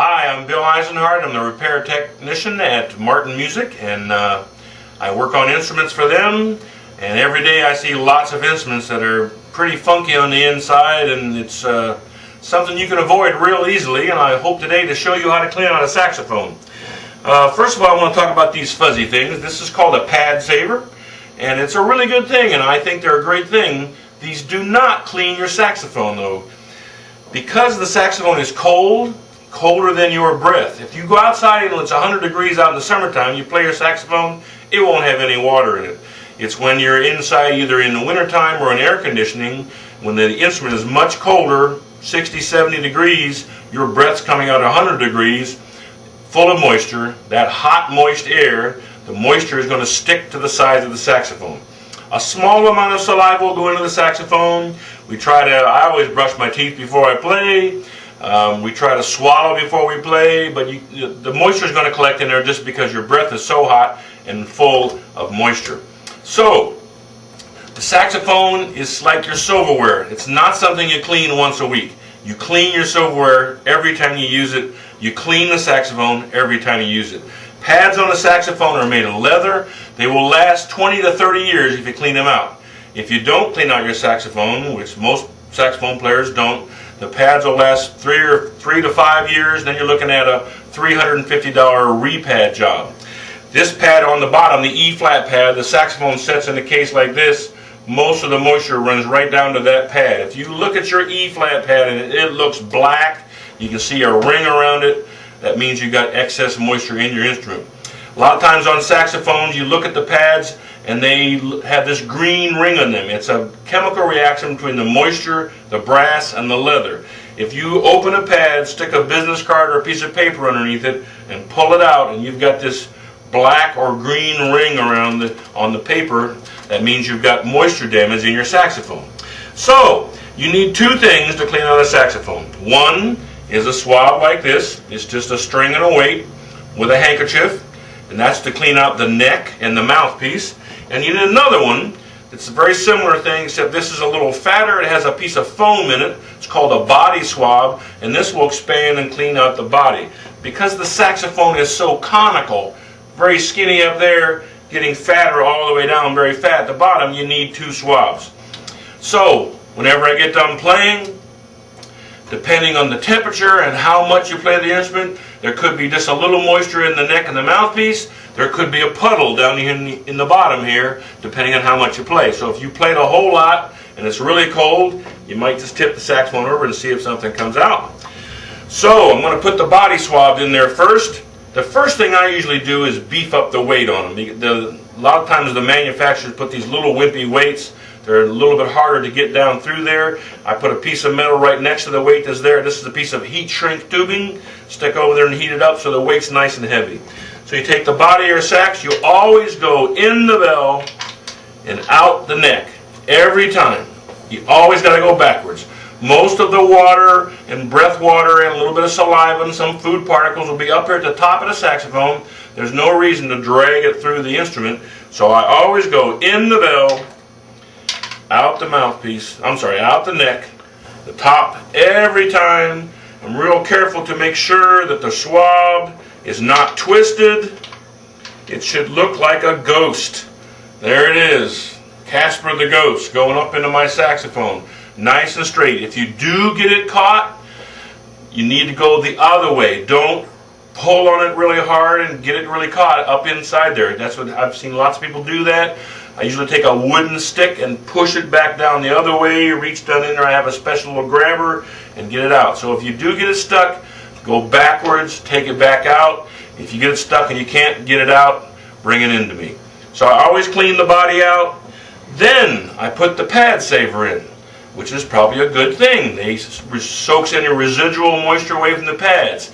Hi, I'm Bill Eisenhardt. I'm the repair technician at Martin Music, and I work on instruments for them. And every day I see lots of instruments that are pretty funky on the inside, and it's something you can avoid real easily. And I hope today to show you how to clean out a saxophone. First of all, I want to talk about these fuzzy things. This is called a pad saver, and it's a really good thing, and I think they're a great thing. These do not clean your saxophone, though. Because the saxophone is cold, colder than your breath. If you go outside and it's 100 degrees out in the summertime, you play your saxophone, it won't have any water in it. It's when you're inside, either in the wintertime or in air conditioning, when the instrument is much colder, 60, 70 degrees, your breath's coming out 100 degrees, full of moisture. That hot, moist air, the moisture is going to stick to the sides of the saxophone. A small amount of saliva will go into the saxophone. I always brush my teeth before I play. We try to swallow before we play, but the moisture is going to collect in there just because your breath is so hot and full of moisture. So, the saxophone is like your silverware. It's not something you clean once a week. You clean your silverware every time you use it. You clean the saxophone every time you use it. Pads on a saxophone are made of leather. They will last 20 to 30 years if you clean them out. If you don't clean out your saxophone, which most saxophone players don't, the pads will last 3 to 5 years. Then you're looking at a $350 repad job. This pad on the bottom, the E-flat pad, the saxophone sets in a case like this. Most of the moisture runs right down to that pad. If you look at your E-flat pad and it looks black, you can see a ring around it. That means you've got excess moisture in your instrument. A lot of times on saxophones, you look at the pads and they have this green ring on them. It's a chemical reaction between the moisture, the brass, and the leather. If you open a pad, stick a business card or a piece of paper underneath it, and pull it out, and you've got this black or green ring around on the paper, that means you've got moisture damage in your saxophone. So, you need two things to clean out a saxophone. One is a swab like this. It's just a string and a weight with a handkerchief, and that's to clean out the neck and the mouthpiece. And you need another one. It's a very similar thing, except this is a little fatter. It has a piece of foam in it. It's called a body swab, and this will expand and clean out the body. Because the saxophone is so conical, very skinny up there, getting fatter all the way down, very fat at the bottom, you need two swabs. So, whenever I get done playing, depending on the temperature and how much you play the instrument, there could be just a little moisture in the neck and the mouthpiece. There could be a puddle down in the bottom here, depending on how much you play. So if you played a whole lot and it's really cold, you might just tip the saxophone over and see if something comes out. So I'm going to put the body swab in there first. The first thing I usually do is beef up the weight on them. A lot of times the manufacturers put these little wimpy weights. They're a little bit harder to get down through there. I put a piece of metal right next to the weight that's there. This is a piece of heat shrink tubing. Stick over there and heat it up so the weight's nice and heavy. So you take the body of your sax, you always go in the bell and out the neck. Every time. You always got to go backwards. Most of the water and breath water and a little bit of saliva and some food particles will be up here at the top of the saxophone. There's no reason to drag it through the instrument. So I always go in the bell, out the mouthpiece, out the neck, the top every time. I'm real careful to make sure that the swab is not twisted. It should look like a ghost. There it is. Casper the Ghost going up into my saxophone. Nice and straight. If you do get it caught, you need to go the other way. Don't pull on it really hard and get it really caught up inside there. That's what I've seen lots of people do that. I usually take a wooden stick and push it back down the other way, reach down in there. I have a special little grabber and get it out. So if you do get it stuck, go backwards, take it back out. If you get it stuck and you can't get it out, bring it into me. So I always clean the body out. Then I put the pad saver in, which is probably a good thing. They soaks any residual moisture away from the pads.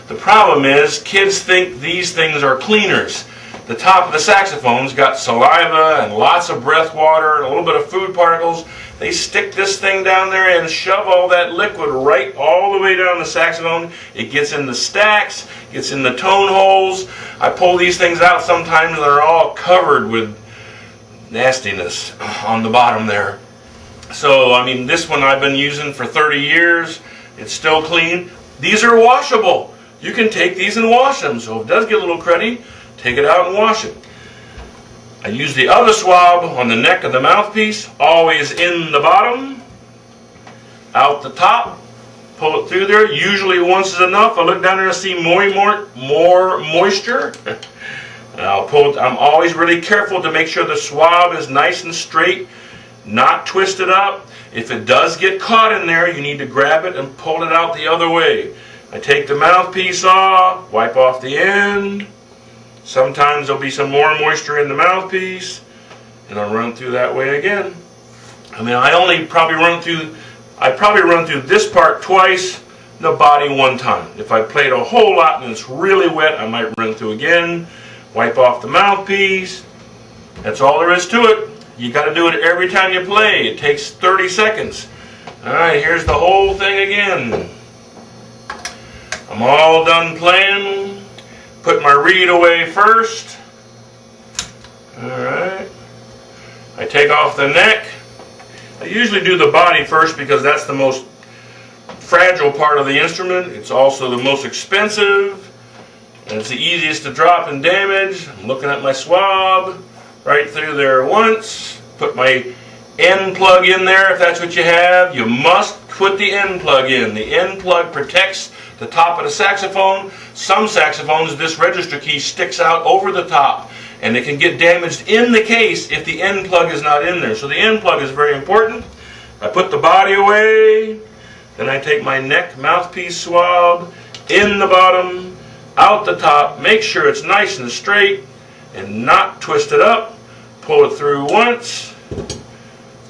The problem is kids think these things are cleaners. The top of the saxophone's got saliva and lots of breath water and a little bit of food particles. They stick this thing down there and shove all that liquid right all the way down the saxophone. It gets in the stacks, gets in the tone holes. I pull these things out sometimes and they're all covered with nastiness on the bottom there. So, I mean, this one I've been using for 30 years. It's still clean. These are washable. you can take these and wash them. So if it does get a little cruddy, take it out and wash it. I use the other swab on the neck of the mouthpiece, always in the bottom, out the top, pull it through there. Usually once is enough. I look down there and see more moisture. I'll pull it. I'm always really careful to make sure the swab is nice and straight, not twisted up. If it does get caught in there, you need to grab it and pull it out the other way. I take the mouthpiece off, wipe off the end. Sometimes there'll be some more moisture in the mouthpiece, and I'll run through that way again. I mean, I probably run through this part twice, the body one time. If I played a whole lot and it's really wet, I might run through again, wipe off the mouthpiece. That's all there is to it. You got to do it every time you play. It takes 30 seconds. All right, here's the whole thing again. I'm all done playing. Put my reed away first. Alright. I take off the neck. I usually do the body first because that's the most fragile part of the instrument. It's also the most expensive. And it's the easiest to drop and damage. I'm looking at my swab. Right through there once. Put my end plug in there if that's what you have. You must put the end plug in. The end plug protects the top of the saxophone. Some saxophones, this register key sticks out over the top, and it can get damaged in the case if the end plug is not in there. So the end plug is very important. I put the body away, then I take my neck mouthpiece swab in the bottom, out the top, make sure it's nice and straight and not twisted up. Pull it through once,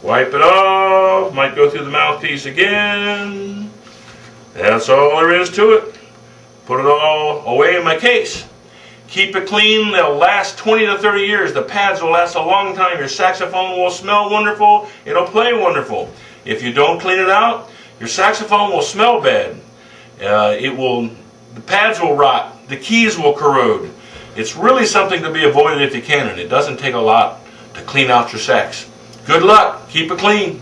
wipe it off, might go through the mouthpiece again. That's all there is to it. Put it all away in my case. Keep it clean. They'll last 20 to 30 years. The pads will last a long time. Your saxophone will smell wonderful. It'll play wonderful. If you don't clean it out, your saxophone will smell bad. The pads will rot. The keys will corrode. It's really something to be avoided if you can, and it doesn't take a lot to clean out your sax. Good luck. Keep it clean.